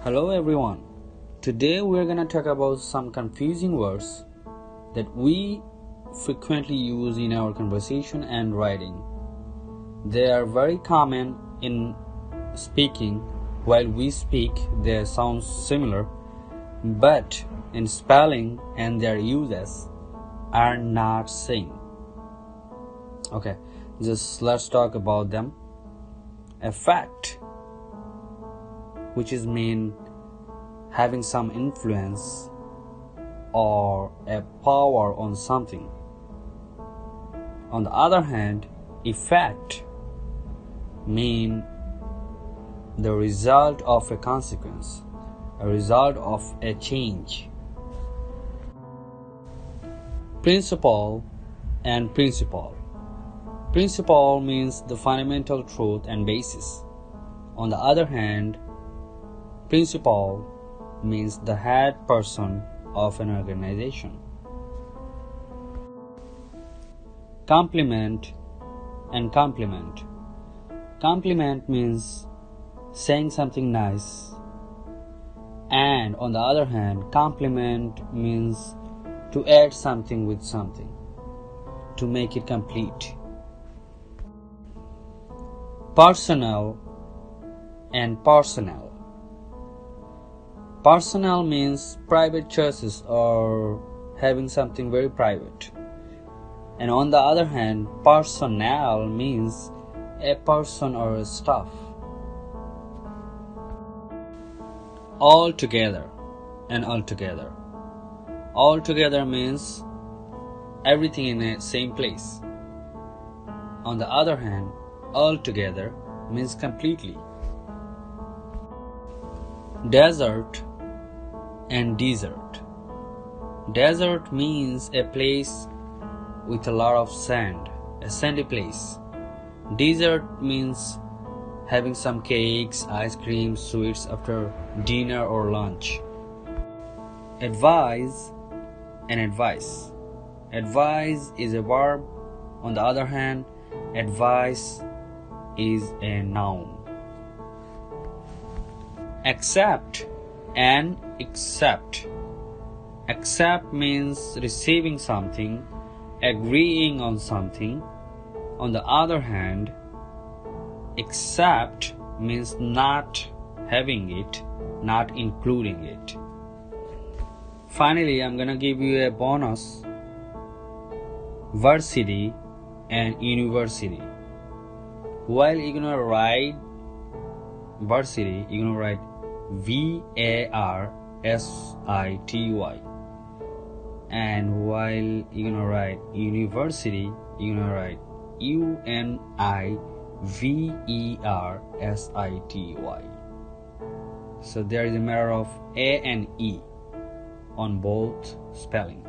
Hello everyone. Today we are going to talk about some confusing words that we frequently use in our conversation and writing. They are very common in speaking. While we speak, they sound similar, but in spelling and their uses are not same. Okay, just let's talk about them. A fact, which is mean having some influence or a power on something. On the other hand, effect mean the result of a consequence, a result of a change. Principle and principle. Principle means the fundamental truth and basis. On the other hand, principal means the head person of an organization. Compliment and compliment. Compliment means saying something nice, and on the other hand, compliment means to add something with something, to make it complete. Personal and personal. Personal means private choices or having something very private. And on the other hand, personnel means a person or a staff. Altogether and altogether. Altogether means everything in the same place. On the other hand, altogether means completely. Desert and desert. Desert means a place with a lot of sand, a sandy place. Dessert means having some cakes, ice cream, sweets after dinner or lunch. Advise and advice. Advise is a verb. On the other hand, advice is a noun. Accept and accept. Accept means receiving something, agreeing on something. On the other hand, accept means not having it, not including it. Finally, I'm gonna give you a bonus. Varsity and university. While you're gonna write varsity, you're gonna write VARSITY, and while you're gonna write university, you're gonna write UNIVERSITY. So there is a matter of A and E on both spelling.